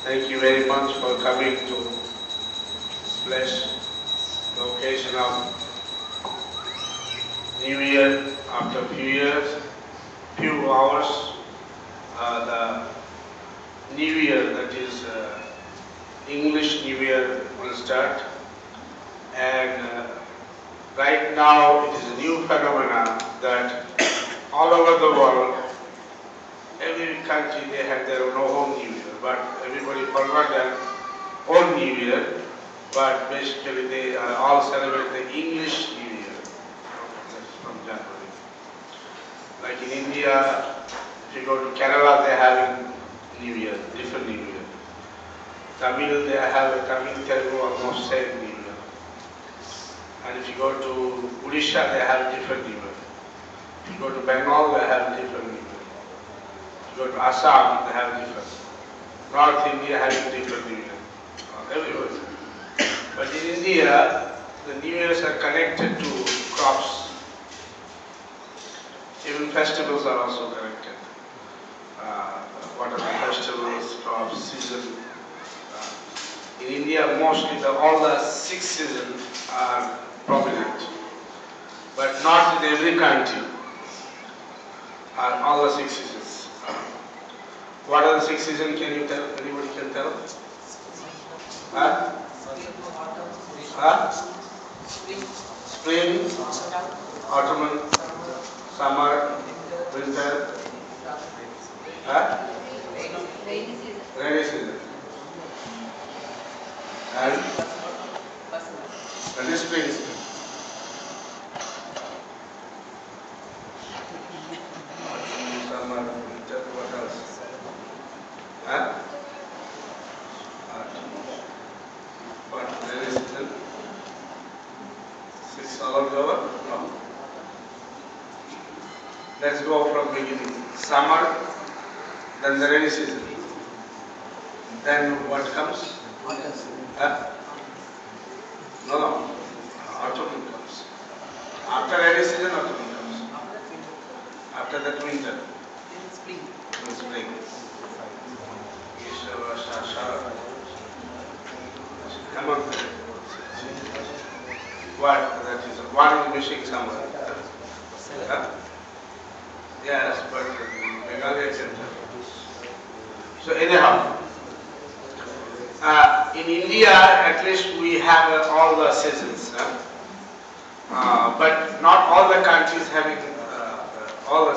Thank you very much for coming to this place, the occasion of New Year. After a few years, few hours, the New Year, that is English New Year, will start. And right now it is a new phenomenon that all over the world, every country they have their own New Year, but everybody forgot their own New Year, but basically they all celebrate the English New Year from January. Like in India, if you go to Kerala, they are having New Year, different New Year. Tamil, they have a Tamil Telugu almost same New Year. And if you go to Odisha, they have different New Year. If you go to Bengal, they have different New Year. If you go to Assam, they have different. North India has different New Year. Everywhere. But in India, the New Years are connected to crops. Even festivals are also connected. What are the festivals, crops, season? In India, mostly all the 6 seasons are prominent, but not in every country are all the 6 seasons. What are the 6 seasons? Can you tell? Anybody can tell? Huh? Huh? Spring, autumn, summer, winter. Huh? Rainy season. And this spring season. Autumn, summer, summer, then the rainy season. Then what comes? Huh? No. Autumn comes. After rainy season, autumn comes. After that, winter. Spring. Spring. Come on. What? That is one missing somewhere. Huh? Yes, but Bengali center. So anyhow, in India at least we have all the seasons, but not all the countries having all the.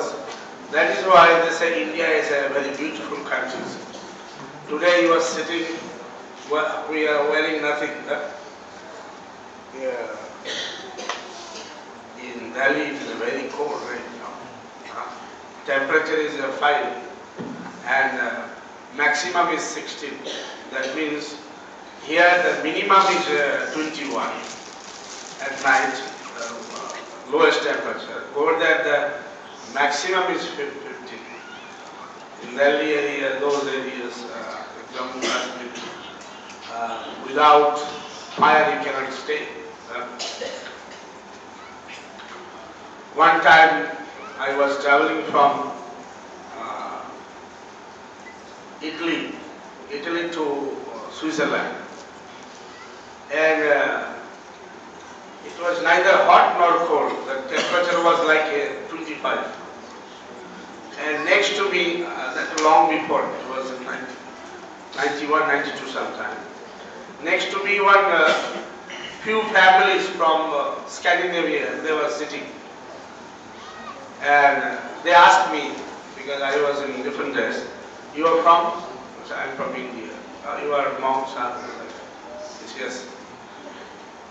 That is why they say India is a very beautiful country. Today you are sitting, we are wearing nothing. Yeah. In Delhi it is very cold right now. Temperature is 5 and maximum is 16. That means here the minimum is 21 at night, lowest temperature. Over there the maximum is 15. In Delhi area, those areas, Jammu Kashmir, without fire you cannot stay. One time I was traveling from Italy to Switzerland, and it was neither hot nor cold. The temperature was like 25. And next to me, that long before, it was in 91, 92 sometime. Next to me, few families from Scandinavia, they were sitting. And they asked me, because I was in different dress, you are from? I said, I'm from India. You are monks? Yes.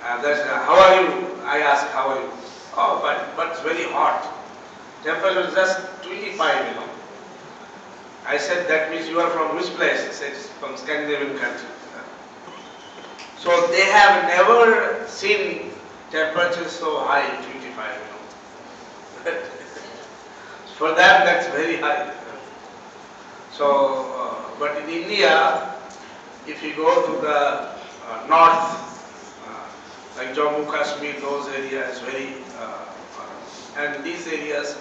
How are you? I asked, how are you? Oh, but it's very hot. Temperature is just 25, I said, that means you are from which place? He said, from Scandinavian country. So they have never seen temperature so high, 25, For them, that's very high. So, but in India, if you go to the north, like Jammu Kashmir, those areas, and these areas,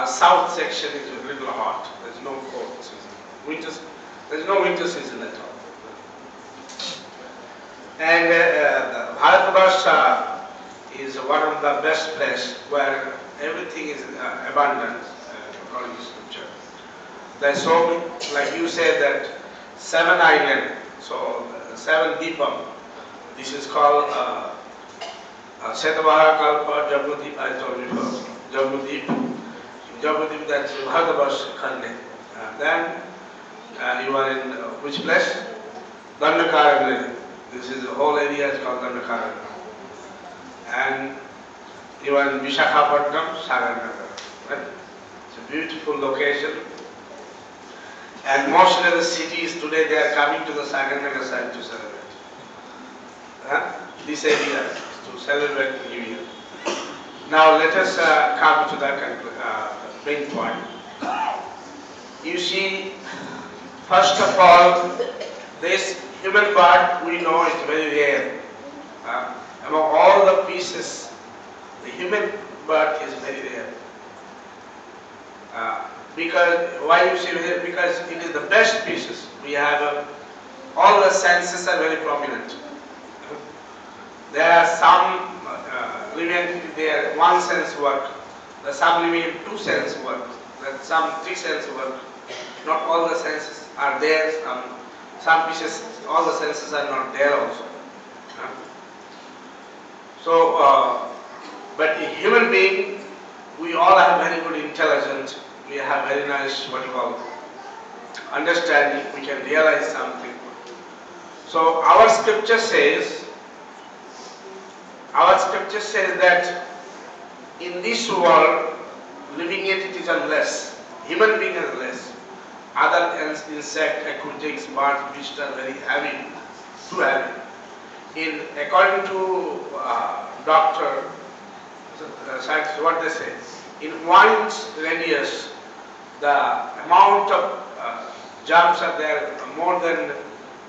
south section is a little hot. There's no cold season. There's no winter season at all. And Bharatvarsha is one of the best places where everything is abundant according to scripture. There's so many, like you said, that 7 islands, so 7 Deepam. This is called Shetavara Kalpa Jambudip, I told you first. Jambudip, that's Bharatvarsha Khande. Then you are in which place? Dandakaran. This is the whole area is called Dandakaran. And you are in Visakhapatnam, Sagarnagar. Right? It's a beautiful location. And most of the cities today, they are coming to the Sagarnagar side to celebrate. This area to celebrate New Year. Now let us come to the main point. You see, first of all, this human part we know is very rare. Among all the pieces, the human birth is very rare. Because why you say rare? Because it is the best pieces. We have all the senses are very prominent. There are some living there one sense work. There are some living 2 sense work. There are some 3 sense work. Not all the senses are there. Some pieces, all the senses are not there also. So, but a human being, we all have very good intelligence. We have very nice, understanding. We can realize something. So our scripture says that in this world, living entities are less. Human beings are less. Other insect, aquatics, birds, beasts are very heavy, too heavy. According to doctor, scientists, what they say, in 1 inch radius, the amount of jobs are there more than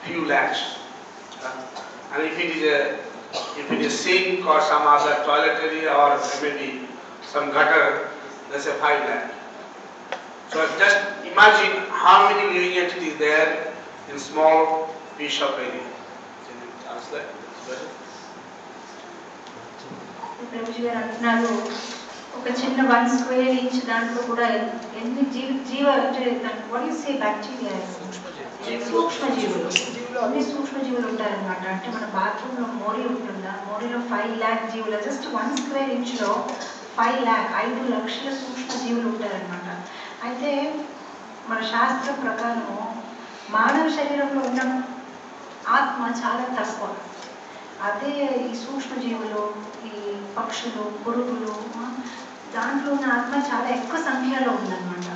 few lakhs. And if it is sink or some other toiletry or maybe some gutter, there's a 5 lakh. So just imagine how many living entities there in small piece of area. Can you translate this better? Prabhuji గారు అంటున్నారు ఒక చిన్న 1 square inch దాంట్లో కూడా ఎన్ని జీవ అంటే what you say bacteria సూక్ష్మజీవులు అన్ని సూక్ష్మజీవులు ఉంటారనమాట. అంటే మన బాత్రూంలో మోరీ ఉంటుందా, మోరీలో 5 lakh జీవులు, జస్ట్ 1 స్క్వేర్ ఇంచ్లో 5 lakh 5 లక్షల సూక్ష్మజీవులు ఉంటారనమాట. అయితే మన శాస్త్రం ప్రకారం మానవ శరీరంలో ఉన్న ఆత్మ చాలా తక్కువ. అదే ఈ సూక్ష్మజీవులు, ఈ పక్షులు, పురుగులు, దాంట్లో ఉన్న ఆత్మ చాలా ఎక్కువ సంఖ్యలో ఉందన్నమాట.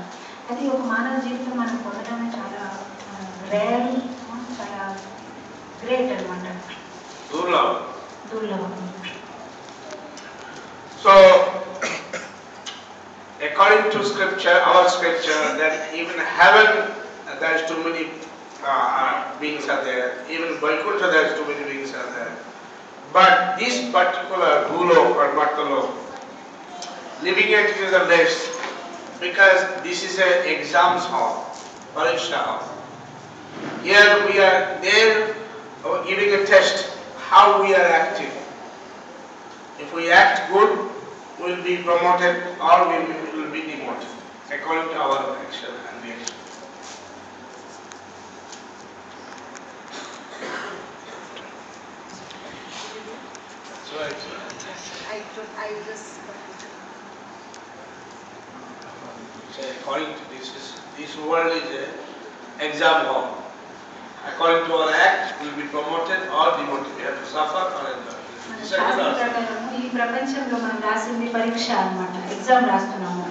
అది ఒక మానవ జీవితం మనం పొందడమే చాలా రేర్, చాలా గ్రేట్ అనమాట, దుర్లభం. So according to scripture, our scripture, that even heaven there is too many beings are there, even Vaikuntha there is too many beings are there. But this particular Bhulok or Matalok, living entities are less, because this is an exams hall, Pariksha hall. Here we are there giving a test how we are acting. If we act good, we will be promoted or we will be demoted according to our action and reaction. That's right. I just So according to this world is a exam hall. According to our act, we will be promoted or demoted. We have to suffer or enjoy. ఈ ప్రపంచంలో మనం రాసింది పరీక్ష అన్నమాట, exam రాస్తున్నాము.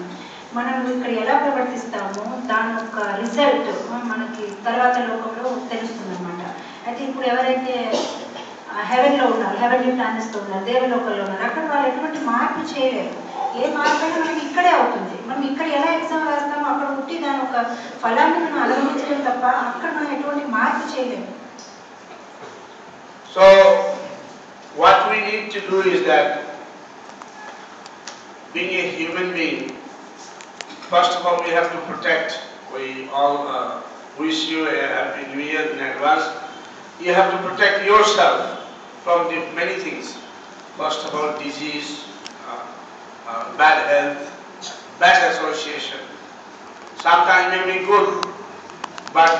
మనం ఇక్కడ ఎలా ప్రవర్తిస్తామో దాని యొక్క రిజల్ట్ మనకి తర్వాత లోకంలో తెలుస్తుంది అనమాట. అయితే ఇప్పుడు ఎవరైతే హెవెన్లో ఉన్నారు, హెవెన్లీ ప్లానెట్స్లో ఉన్నారు, దేవలోకంలో ఉన్నారు, అక్కడ వాళ్ళు ఎటువంటి మార్పు చేయలేరు. ఏ మార్పు అయినా మనకి ఇక్కడే అవుతుంది. మనం ఇక్కడ ఎలా ఎగ్జామ్ రాస్తామో అక్కడ పుట్టి దాని ఒక ఫలాన్ని మనం అనుభవించడం తప్ప అక్కడ మనం ఎటువంటి మార్పు చేయలేము. So what we need to do is that, being a human being, first of all we have to protect. We all wish you a happy new year in advance. You have to protect yourself from many things. First of all, disease, bad health, bad association. Sometimes may be good, but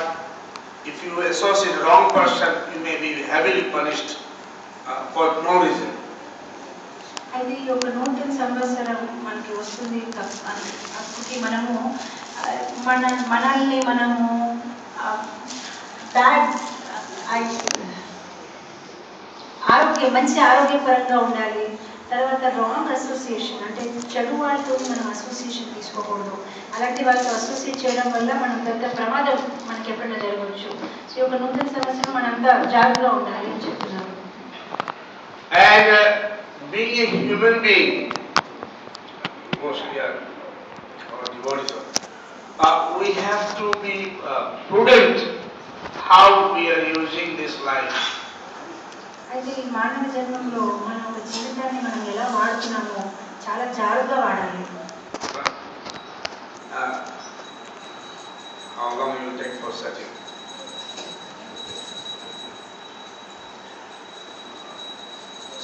if you associate the wrong person, you may be heavily punished for no reason. అయితే ఈ ఒక నూతన సంవత్సరం మనకి వస్తుంది. అప్పటికి మనము మనల్ని మనము మంచి ఆరోగ్యపరంగా ఉండాలి. తర్వాత రాంగ్ అసోసియేషన్, అంటే చెడు వాళ్ళతో మనం అసోసియేషన్ తీసుకోకూడదు. అలాంటి వాళ్ళతో అసోసియేట్ చేయడం వల్ల మనం పెద్ద ప్రమాదం మనకి ఎప్పుడైనా జరగవచ్చు. సో ఈ ఒక నూతన సంవత్సరం మనంతా జాగ్రత్తగా ఉండాలి అని చెప్తున్నారు. And being a human being, mostly our devotees, we have to be prudent how we are using this life. అయితే ఈ మానవ జన్మంలో మన ఒక జీవితాన్ని మనం ఎలా వాడుతున్నామో చాలా జాగ్రత్తగా వాడాలి. How long you take for setting?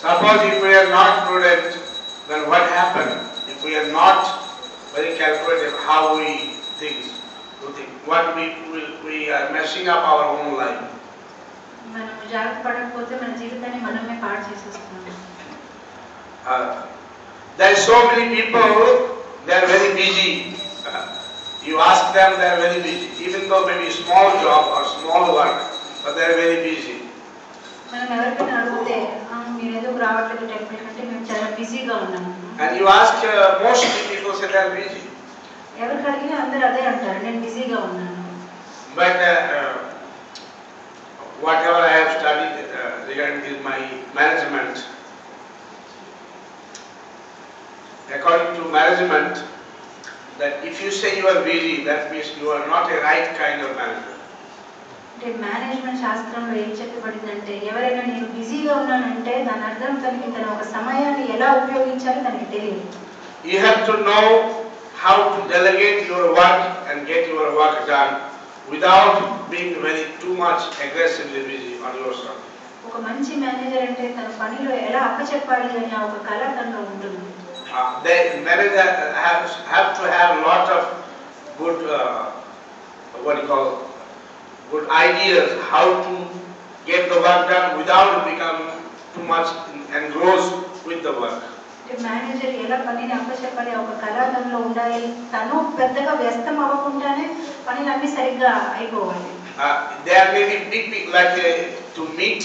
Suppose if we are not prudent, then what happens? If we are not very calculative how we think, what we are messing up our own life. మనం జాగ్రత్త పడకపోతే మన జీవితాన్ని మనమే పాడు చేసేస్తున్నాం. There are so many people, they are very busy. You ask them, they are very busy. Even though maybe small job or small work, but they are very busy. మనం ఎవరికైనా అడిగితే మీరు ఎందుకు రావట్లేదు టెంపుల్ అంటే మేము చాలా బిజీగా ఉన్నాము. And you ask most people say they are busy. ఎవరికి అడిగినా అందరూ అదే అంటారు, నేను బిజీగా ఉన్నాను. But whatever I have studied regarding my management, according to management, that if you say you are busy, that means you are not a right kind of manager. అంటే management శాస్త్రంలో ఏం చెప్పబడిందంటే ఎవరైనా నేను బిజీగా ఉన్నానంటే దాని అర్థం తన ఒక సమయాన్ని ఎలా ఉపయోగించాలో తనకి తెలియదు. You have to know how to delegate your work and get your work done without being very too much aggressively busy on yourself. ఒక మంచి మేనేజర్ అంటే తన పనిలో ఎలా అప్పచెప్పాలి అనే ఒక కళ తనలో ఉంటుంది. The manager have to have a lot of good good ideas how to get the work done without becoming too much engrossed with the work. Manager ఎలా పనిని అప్పచెప్పాలి ఒక కళ తనలో ఉండాలి. తను పెద్దగా వ్యస్తం అవ్వకుండానే పనులన్నీ సరిగ్గా అయిపోవాలి. There may be big like to meet.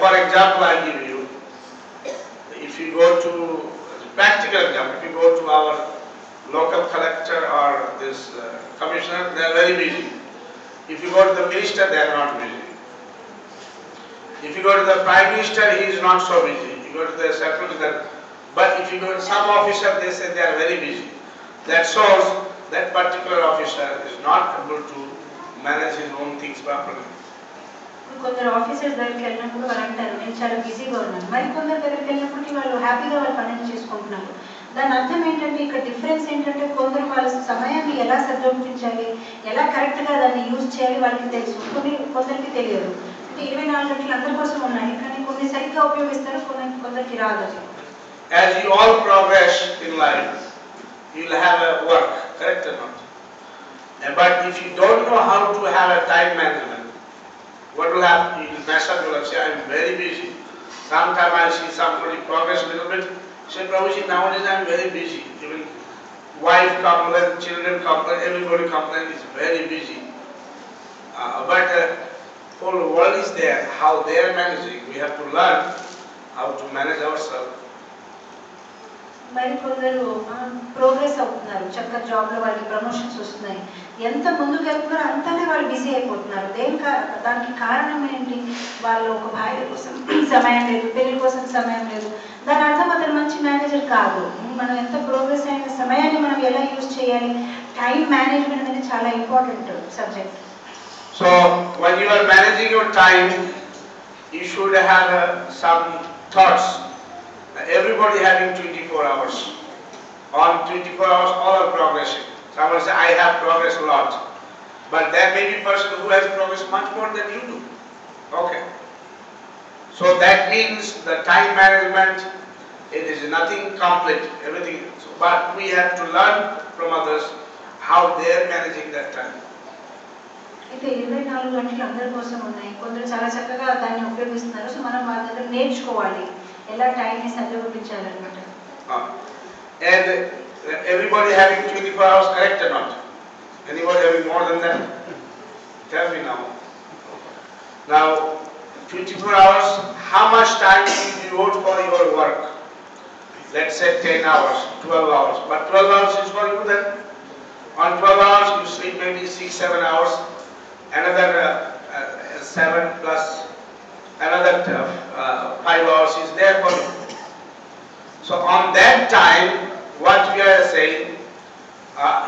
For example, I give you. If you go to practical example, if you go to our local collector or this commissioner, they are very busy. If you go to the minister, they are not busy. If you go to the prime minister, he is not so busy. You go to the secretary, but if you go to some officer, they say they are very busy. That shows that particular officer is not able to manage his own things properly. కొందరు officers దగ్గరికి వెళ్ళినప్పుడు వాళ్ళు అంటారు నేను చాలా బిజీగా ఉన్నాను. మరి కొందరు దగ్గరికి వెళ్ళినప్పటికీ వాళ్ళు హ్యాపీగా వాళ్ళ పనులు చేసుకుంటున్నారు. దాని అర్థం ఏంటంటే ఇక్కడ డిఫరెన్స్ ఏంటంటే కొందరు వాళ్ళ సమయాన్ని ఎలా సద్వినియోగించాలి, ఎలా కరెక్ట్గా దాన్ని యూజ్ చేయాలి వాళ్ళకి తెలుసు, కొందరికి తెలియదు. అంటే 24 గంటలు అందరి కోసం ఉన్నాయి కానీ కొన్ని సరిగ్గా ఉపయోగిస్తారు, కొందరికి రాదు. As you all progress in life, you will have a work, correct or not? But if you don't know how to have a time management, what will happen? You will mess up. You will say, I am very busy. Sometimes I see somebody progress a little bit. Say, Prabhuji, nowadays I am very busy. Even wife complain, children complain, everybody complain. Is very busy. But whole world is there. How they are managing, we have to learn how to manage ourselves. మరి కొందరు progress అవుతున్నారు, చక్కగా జాబ్లో వాళ్ళకి promotions వస్తున్నాయి, ఎంత ముందుకు వెళ్తున్నారో అంతానే వాళ్ళు బిజీ అయిపోతున్నారు. దానికి కారణం ఏంటి? వాళ్ళు ఒక భార్య కోసం సమయం లేదు, పెళ్లి కోసం సమయం లేదు. దాని అర్థం అతను మంచి మేనేజర్ కాదు. మనం ఎంత ప్రోగ్రెస్ అయిన సమయాన్ని మనం ఎలా యూజ్ చేయాలి, టైం మేనేజ్మెంట్ అనేది చాలా important subject. So when you are managing your time, you should have some thoughts. Everybody having 24 hours. On 24 hours, all are progressing. Someone say, I have progressed a lot. But there may be a person who has progressed much more than you do. Okay. So that means the time management, it is nothing complete, everything. But we have to learn from others how they are managing that time. అయితే 24 గంటలు అందరి కోసం ఉన్నాయి. కొందరు చాలా చక్కగా దాన్ని ఉపయోగిస్తున్నారు. సో మనం వాళ్ళ దగ్గర నేర్చుకోవాలి ఎలా టైంని సద్వినియోగించాలన్నమాట. And everybody having 24 hours, correct or not? Anybody having more than that? Tell me now. Now, 24 hours, how much time do you devote for your work? Let's say 10 hours, 12 hours. But 12 hours is for you then. On 12 hours, you sleep maybe 6-7 hours. Another 7 plus another 5 hours is there for you. So on that time, what we are saying,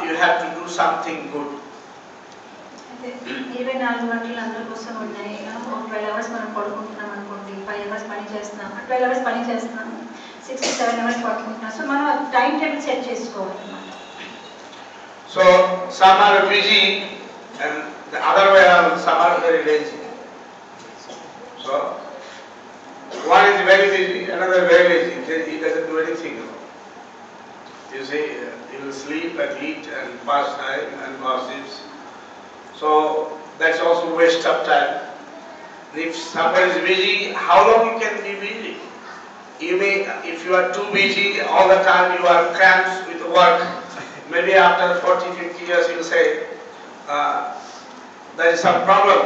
you have to do something good. 24 గంటలు అందరి కోసం ఉన్నాయి. 12 hours మనం పడుకుంటున్నాం అనుకోండి, 5 hours పని చేస్తున్నాం, 12 hours పని చేస్తున్నాం, 6-7 అవర్స్ పడుకుంటున్నాం. సో మనం టైం టేబుల్ సెట్ చేసుకోవాలి. So some are busy and the other way around, some are very lazy. So one is very busy, another very lazy. He doesn't do anything. You see, he will sleep and eat and pass time and gossips. So that's also waste of time. If somebody is busy, how long you can be busy? You may, if you are too busy all the time, you are cramped with work. Maybe after 40-50 years, you will say there is some problem.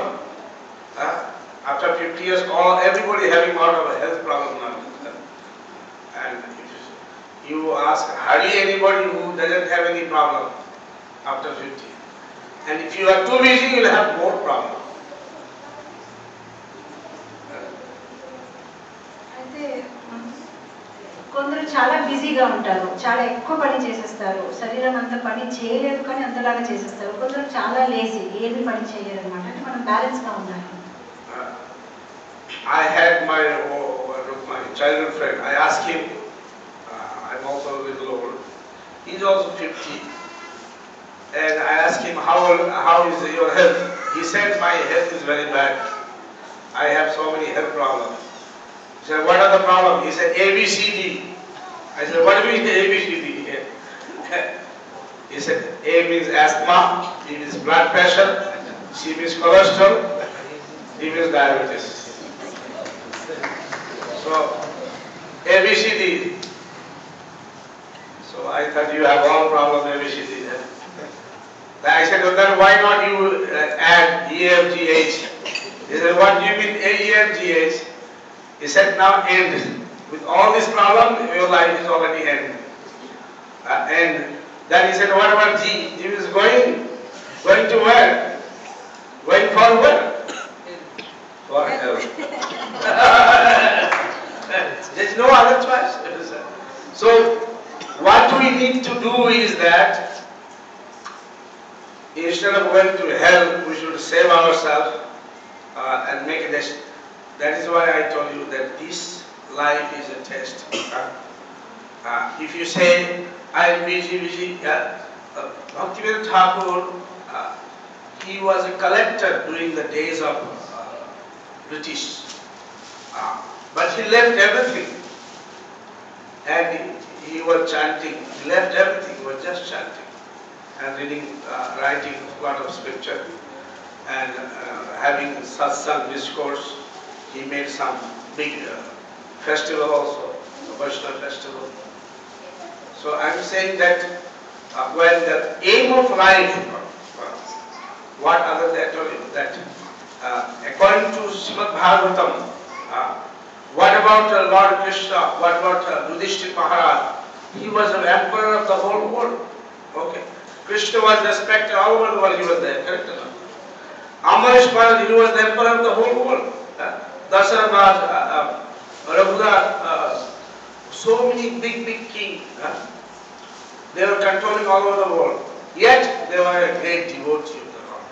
After 50 years, everybody having lot of health problem now. And if you ask hardly anybody who doesn't have any problem after 50. And if you are too busy, you will have more problem. అయితే కొందరు చాలా బిజీగా ఉంటారు, చాలా ఎక్కువ పని చేసేస్తారు, శరీరం అంత పని చేయలేదు కానీ అంతలాగా చేసేస్తారు. కొందరు చాలా లేజీ, ఏమి పని చేయలేరు అనమాట. అంటే మనం బ్యాలెన్స్గా ఉండాలి. I had my childhood friend. I asked him, I'm also a little old. He's also 50. And I asked him, how is your health? He said, my health is very bad. I have so many health problems. He said, what are the problems? He said, ABCD. I said, what do you mean ABCD? He said, A means asthma, B means blood pressure, C means cholesterol, D means diabetes. So, ABCD. So I thought you have all problem ABCD. I said, well, then why not you add EFGH? He said, what do you mean EFGH? He said, now end. With all this problem, your life is already end. And then he said, what about G? G is going to where? Going forward? For hell. There's no other choice. So, what we need to do is that instead of going to hell, we should save ourselves and make a test. That is why I told you that this life is a test. If you say, I am busy, Bhaktivinoda Thakur, he was a collector during the days of British. But he left everything. And he was chanting. He left everything. He was just chanting. And reading, writing a lot of scripture. And having satsang discourse. He made some big festival also. A Vaishnava festival. So I'm saying that when the aim of life, what other than told you, that according to Srimad Bhagavatam, what about Lord Krishna? What about Yudhishthira Maharaj? He was an emperor of the whole world. Okay. Krishna was respected all over the world. He was there. Correct or not? Ambarish Maharaj, he was the emperor of the whole world. Dasara Maharaj, Raghunath, so many big kings. They were controlling all over the world. Yet they were a great devotee of the Lord.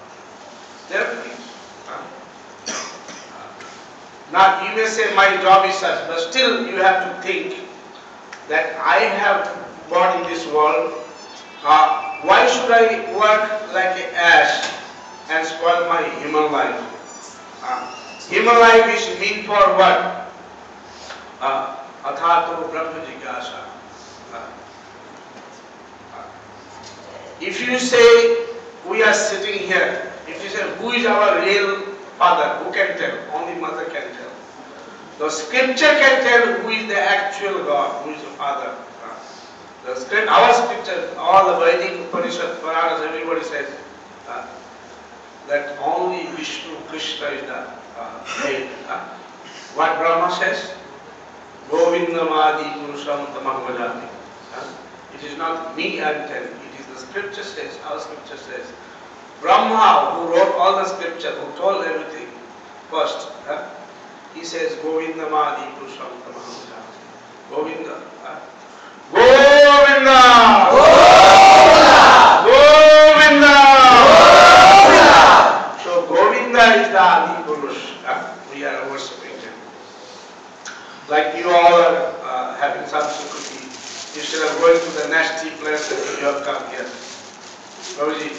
They are kings. Now you may say my job is such, but still you have to think that I have born in this world. Why should I work like an ass and spoil my human life? Human life is meant for what? Athato Brahma Jigyasa. If you say we are sitting here, if you say who is our real father, who can tell? Only mother can tell. The scripture can tell who is the actual God, who is the father. The script, our scripture, all the Vedic Upanishad, Puranas, everybody says that only Vishnu, Krishna is the head. What Brahma says? Govindamadi Purusham Tamam Vajati. It is not me I am telling. It is the scripture says, our scripture says. Brahma, who wrote all the scripture, who told everything first, he says Govindamadi Purusham Tamam Vajati. Govinda. Govinda! Govinda! Govinda! So Govinda is the Adi Purush. We are worshipping him. Like you all are having some sukriti. Instead of going to the nasty places, you have come here. Prabhuji.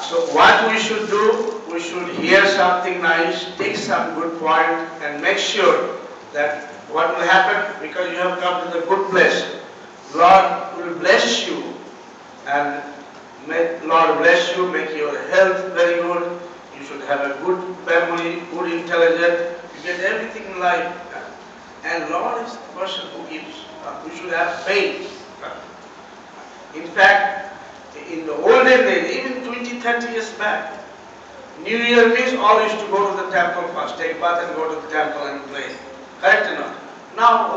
So what we should do, we should hear something nice, take some good point and make sure that what will happen, because you have come to the good place, Lord will bless you and make Lord bless you, make your health very good, you should have a good memory, good intelligence, you get everything in life. And Lord is the person who gives. We should have faith. In fact, in the olden days, even 20-30 years back, New Year means all used to go to the temple first, take bath and go to the temple and play. Correct or not? Now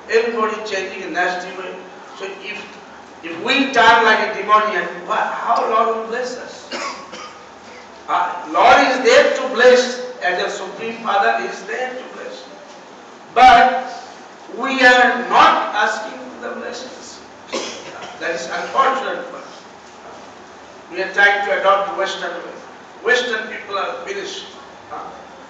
everybody changing in nasty way. So if we turn like a demoniac, how Lord will bless us? Lord is there to bless, as a Supreme Father is there to bless. But we are not asking the blessings. That is unfortunate for us. We are trying to adopt Western way. Western people are finished.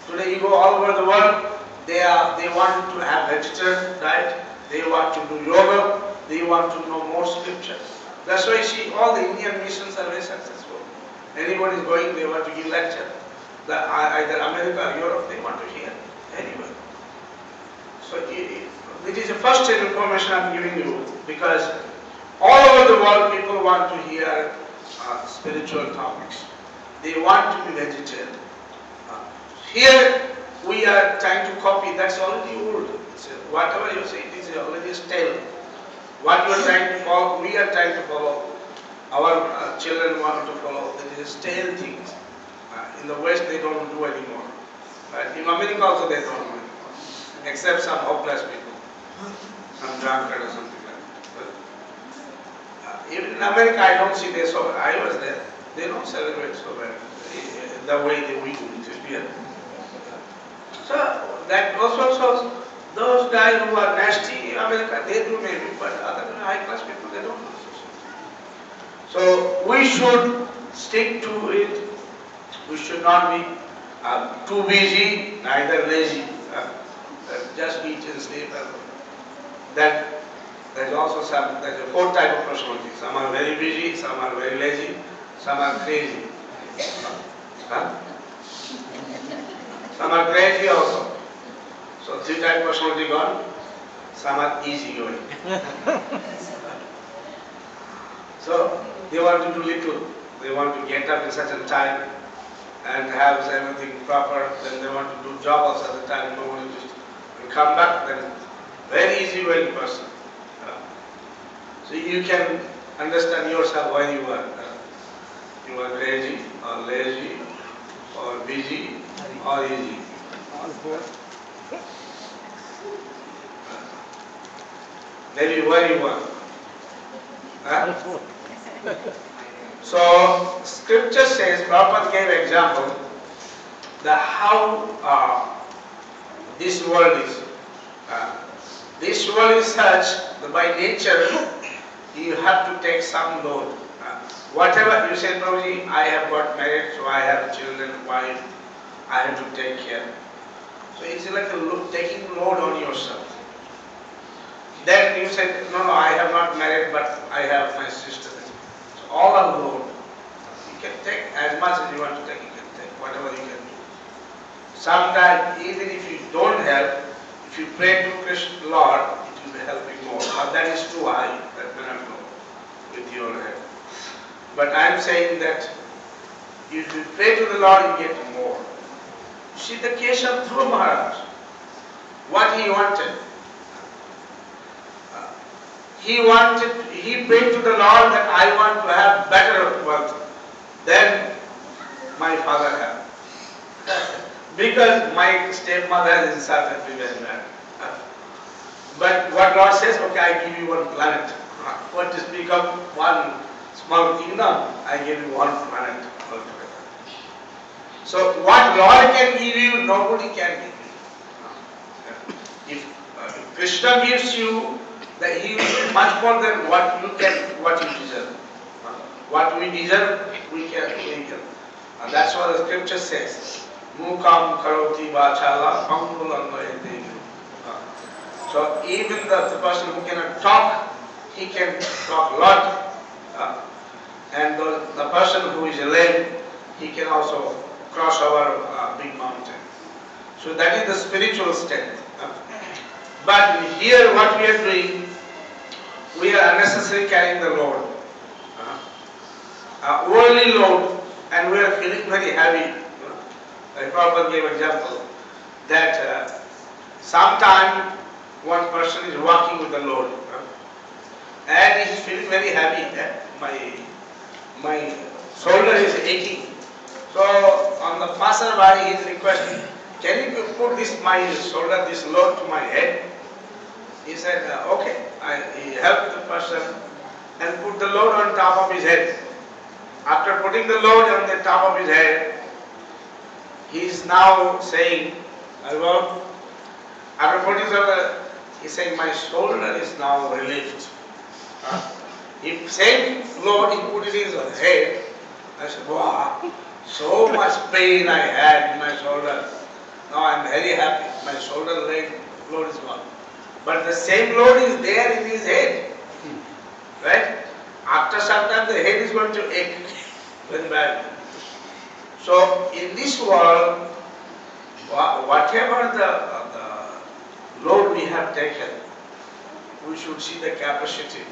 Today you go all over the world, they want to have vegetarian diet, they want to do yoga, they want to know more scriptures. That's why you see all the Indian missions are very successful. Anybody is going, they want to give lecture. Either America or Europe, they want to hear. Anywhere. So it is the first information I'm giving you, because all over the world people want to hear spiritual topics. They want to be vegetarian. Here we are trying to copy, that's already old. Whatever you say, it is already stale. What you are trying to follow, we are trying to follow. Our children want to follow. It is stale things. In the West they don't do anymore. But in America also they don't do anymore. Except some hopeless people. Some drunkard or something like that. Even in America I don't see they so. I was there. They don't celebrate so well. The way we do it here. So that also shows those guys who are nasty in America, they do maybe, but other high class people, they don't do. So we should stick to it. We should not be too busy, neither lazy. Just eat and sleep. There's also there's a fourth type of personality. Some are very busy, some are very lazy, some are crazy. Some are crazy also. So three type of personality gone. Some are easy going. So they want to do little. They want to get up in such a time and have everything proper. Then they want to do job also at the time. No one just come back. Then very easy going person. So you can understand yourself why you are. You are crazy or lazy or busy or easy. Maybe where you are. So scripture says, Prabhupada gave example that how this world is. This world is such that by nature you have to take some load. Whatever you say, Prabhuji, I have got married, so I have children, wife, I have to take care. So it's like taking load on yourself. Then you said, no, I have not married, but I have my sister. So all are load. You can take as much as you want to take, you can take whatever you can do. Sometimes, even if you don't help, if you pray to Krishna Lord, it will be helping more. But that is too high, that may not go with your head. But I am saying that if you pray to the Lord, you get more. See the case of Dhruva Maharaj, what he wanted. He prayed to the Lord that I want to have better wealth than my father had. Because my stepmother is insulted me very bad. But what Lord says, okay, I give you one planet. What is become one small kingdom, I give you one planet altogether. So what Lord can give you, nobody can give you. If Krishna gives you, that He will give much more than what you deserve. What we deserve, we can. And that's what the scripture says. Mukam karoti vachala pangulanayate. So even the person who cannot talk, he can talk a lot. And the person who is lame, he can also cross over big mountain. So that is the spiritual strength. But here what we are doing, we are unnecessarily carrying the load. Worldly load, and we are feeling very heavy. Like Prabhupada gave example that sometime one person is walking with the load and he is feeling very heavy. My shoulder is aching. So on the passerby he is requesting, can you put my shoulder, this load to my head? He said, okay. He helped the person and put the load on top of his head. After putting the load on the top of his head, he is now saying, After 47, he said, my shoulder is now relieved. If same load he put it in his head, I said, wow, so much pain I had in my shoulder. Now I am very happy. My shoulder load is gone. But the same load is there in his head. Right? After some time the head is going to ache very badly. So in this world, whatever the load we have taken, we should see the capacity.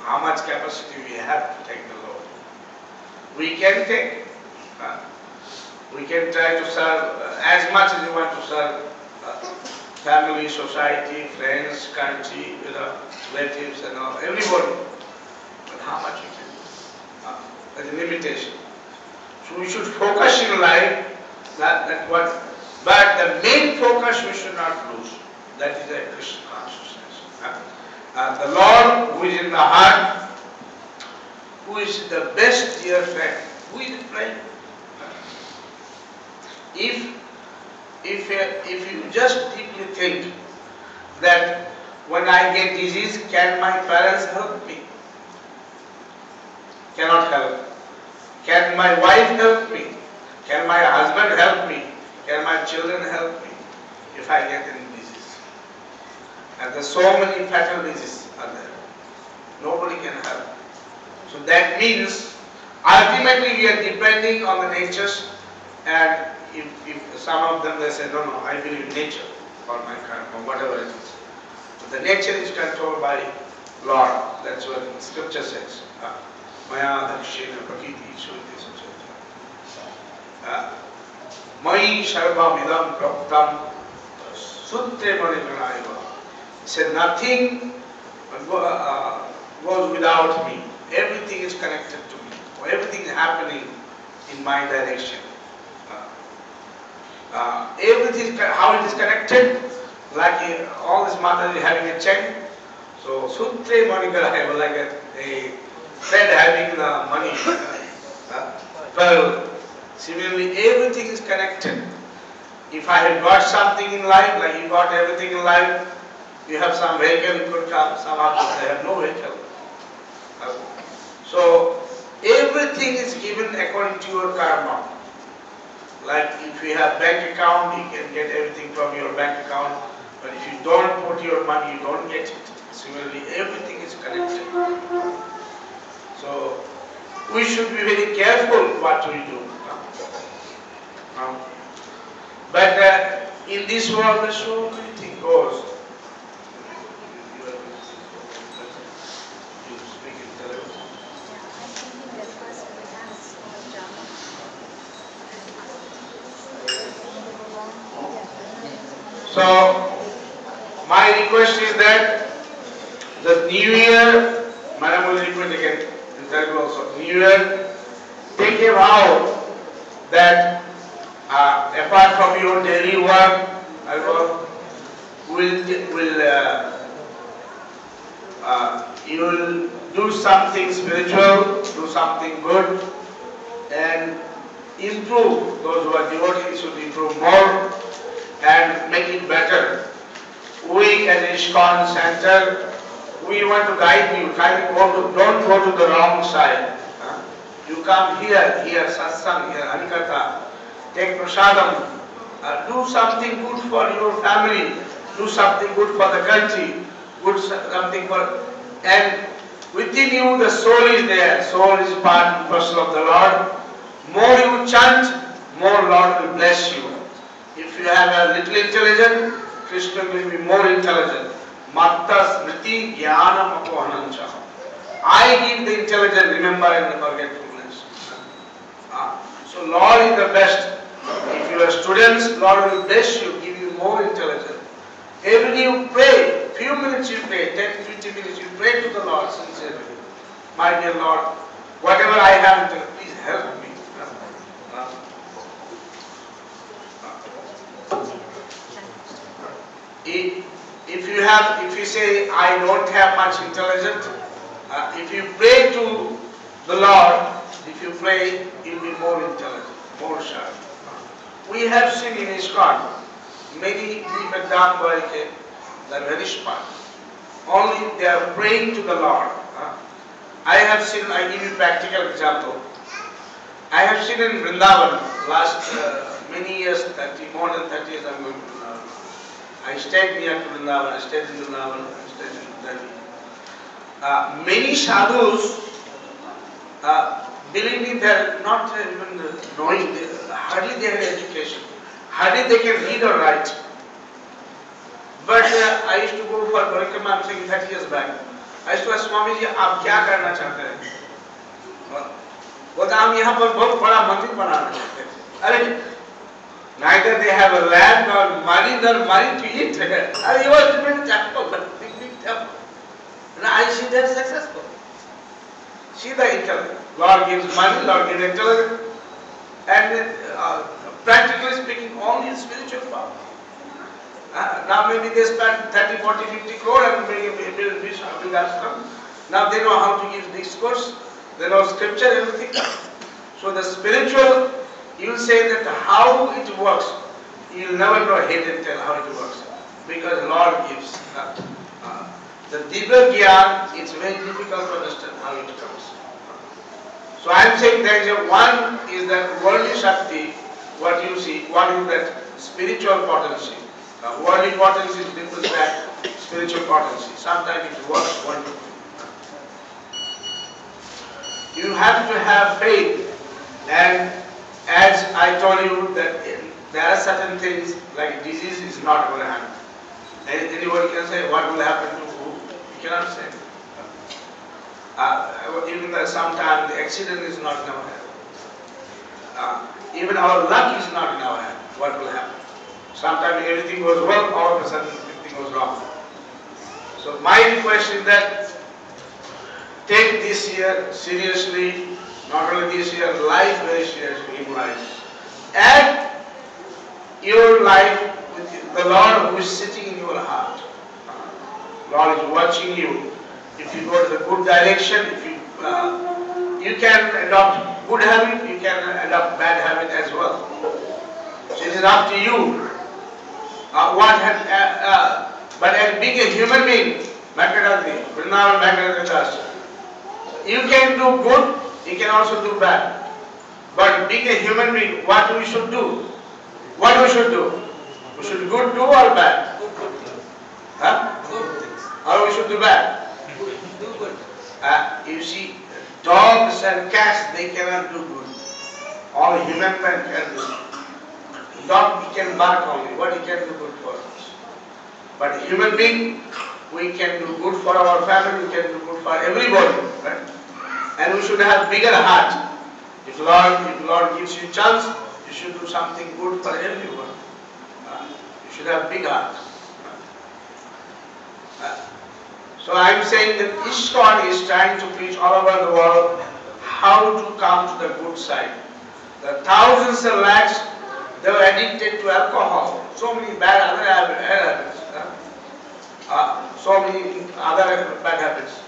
How much capacity we have to take the load. We can take. We can try to serve as much as you want to serve family, society, friends, country, relatives and all, everybody. But how much we can do? There's a limitation. So we should focus in life that what, but the main focus we should not lose. That is a Krishna consciousness. The Lord who is in the heart, who is the best dear friend, who is the friend? If you just deeply think that when I get disease, can my parents help me? Cannot help. Can my wife help me? Can my husband help me? Can my children help me if I get any disease? And there's so many fatal diseases are there. Nobody can help. So that means ultimately we are depending on the natures, and if some of them they say, no, I believe in nature or my karma, whatever it is. But the nature is controlled by Lord. That's what scripture says. Maya dakshena prakiti shriti sucheta. Mai sarva vidam praptam sutre manikanaiva. He said nothing goes without me. Everything is connected to me. Everything is happening in my direction. Everything, how it is connected, like all this mother is having a chain. So sutre manikanaiva, like a thread having the money, pearl. Similarly, everything is connected. If I have got something in life, like you got everything in life, you have some vehicle, you could come, some others they have no vehicle. So everything is given according to your karma. Like if you have bank account, you can get everything from your bank account. But if you don't put your money, you don't get it. Similarly, everything is connected. So we should be very careful what we do. But in this world, there's so many things goes. You speak in Telugu. So my request is that the New Year, Madam will request again in Telugu also. New Year, take a vow that apart from your daily work, you will do something spiritual, do something good, and improve. Those who are devotees should improve more and make it better. We at ISKCON Center, we want to guide you. Don't go to the wrong side. You come here satsang, here harikatha. Take prasadam, do something good for your family, do something good for the country, something for, and within you the soul is there. Soul is part and parcel of the Lord. More you chant, more Lord will bless you. If you have a little intelligence, Krishna will be more intelligent. Matta smriti jnanam apohanancha. I give the intelligence, remember and the forgetfulness. So Lord is the best. If you are students, Lord will bless you, give you more intelligence. Every day you pray, few minutes you pray, 10, 20 minutes you pray to the Lord sincerely. My dear Lord, whatever I have, please help me. If you say, I don't have much intelligence, if you pray to the Lord, if you pray, you'll be more intelligent, more sharp. We have seen in ISKCON, many people down by they are very smart. Only they are praying to the Lord. I have seen, I give you practical example. I have seen in Vrindavan last many years, more than 30 years I'm going to Vrindavan. I stayed near to Vrindavan, I stayed in Vrindavan, I stayed in Delhi. Many sadhus, believe me, they are not even knowing, hardly they have education, hardly they can read or write. But I used to go for Parikrama, I'm saying 30 years back. I used to ask Swami ji, आप क्या करना चाहते हैं? बोलते हम यहाँ पर बहुत बड़ा मंदिर बनाना चाहते हैं. अरे, neither they have a land nor money to eat. And he was to build temple, big temple. And I see they are successful. See the intellect. Lord gives money, Lord gives intellect, and practically speaking, only spiritual power. Now maybe they spend 30, 40, 50 crore and build ashram. Now they know how to give discourse, they know scripture, everything. So the spiritual, you will say that how it works, you will never know head and tail how it works. Because Lord gives. The Divya Gyan, it's very difficult to understand how it comes. So I am saying there is one is that worldly Shakti, what you see, one is that spiritual potency. Worldly potency is different than spiritual potency. Sometimes it works wonderfully. You have to have faith, and as I told you that there are certain things like disease is not going to happen. Anyone can say what will happen to who? You cannot say. Even sometimes the accident is not in our hand. Even our luck is not in our hand. What will happen? Sometimes everything goes well, all of a sudden everything goes wrong. So my request is that take this year seriously, not only this year, life very seriously in life. Add your life with the Lord who is sitting in your heart. Lord is watching you. If you go to the good direction, if you can adopt good habit, you can adopt bad habit as well. So it is up to you. But as being a human being, you can do good, you can also do bad. But being a human being, what we should do? What we should do? We should good do or bad? Or we should do bad? You see, dogs and cats, they cannot do good. All human men can do. Dog, he can bark only. What he can do good for us? But human being, we can do good for our family, we can do good for everybody. Right? And we should have bigger heart. If Lord gives you chance, you should do something good for everyone. You should have big heart. So I am saying that ISKCON is trying to preach all over the world how to come to the good side. The thousands and lakhs, they were addicted to alcohol. So many bad other habits. So many other bad habits.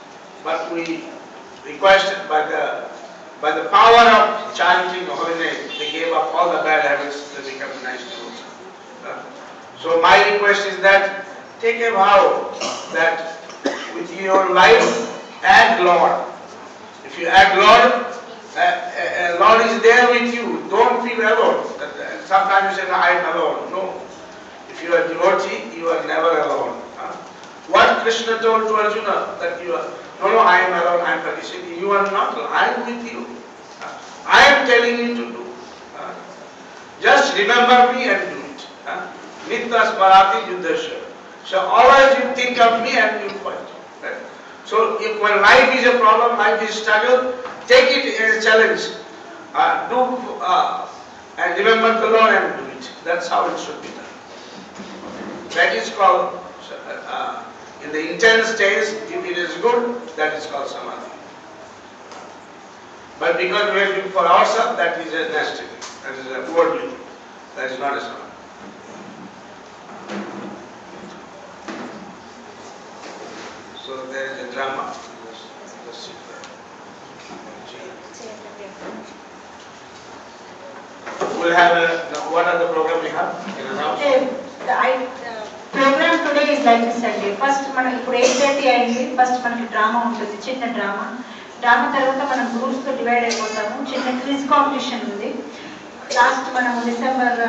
But we requested by the power of chanting the holy name, they gave up all the bad habits to become nice people. So my request is that take a vow that with your life add Lord. If you add Lord, Lord is there with you. Don't feel alone. Sometimes you say, no, I am alone. No. If you are devotee, you are never alone. What Krishna told to Arjuna, that you are, no, I am alone, I am Parishiti. You are not alone. I am with you. I am telling you to do. Just remember me and do it. Nitya smarati yuddhasya. So always you think of me and you fight. Right? So if when life is a problem, life is a struggle, take it as a challenge. And remember the Lord and do it. That's how it should be done. That is called, in the intense stage, if it is good, that is called samadhi. But because we are doing for ourselves, that is a nasty thing. That is a worldly thing. That is not a samadhi. So there is a drama. Just sit there. We'll have what are the program we have in the house? Programme today is like this అండి. First మనం ఇప్పుడు 8:30 అయింది. First మనకి drama ఉంటుంది, చిన్న drama. Drama తర్వాత మనం గ్రూప్స్తో divide అయిపోతాము. చిన్న క్విజ్ కాంపిటీషన్ ఉంది. లాస్ట్ మనం డిసెంబర్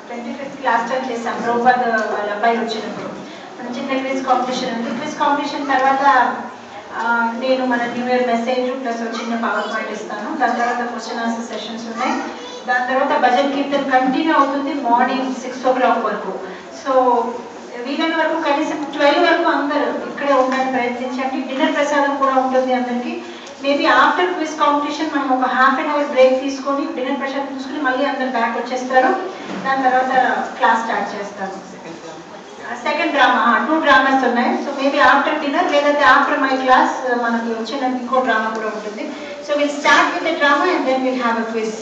25th లాస్ట్ టైం చేసాం, ప్రభుపాద్ వాళ్ళ అబ్బాయి వచ్చినప్పుడు. మనం చిన్న క్విజ్ కాంపిటీషన్ ఉంది. క్విజ్ కాంపిటీషన్ తర్వాత నేను మన న్యూ ఇయర్ మెసేజ్ ప్లస్ చిన్న పవర్ పాయింట్ ఇస్తాను. దాని తర్వాత క్వశ్చన్ ఆన్సర్ సెషన్స్ ఉన్నాయి. దాని తర్వాత భజన్ కీర్తన్ కంటిన్యూ అవుతుంది మార్నింగ్ 6 o'clock వరకు. సో వీలైన వరకు కనీసం 12 వరకు అందరూ ఇక్కడే ఉండడానికి ప్రయత్నించండి. డిన్నర్ ప్రసాదం కూడా ఉంటుంది అందరికీ. మేబీ ఆఫ్టర్ క్విజ్ కాంపిటీషన్ మనం ఒక ½ an hour బ్రేక్ తీసుకొని డిన్నర్ ప్రసాదం తీసుకుని మళ్ళీ అందరు బ్యాక్ వచ్చేస్తారు. దాని తర్వాత క్లాస్ స్టార్ట్ చేస్తాము. సెకండ్ డ్రామా 2 డ్రామాస్ ఉన్నాయి. సో మేబీ ఆఫ్టర్ డిన్నర్ లేదంటే ఆఫ్టర్ మై క్లాస్ మనకి వచ్చిన ఇంకో డ్రామా కూడా ఉంటుంది. So will start with the drama and then will have a quiz.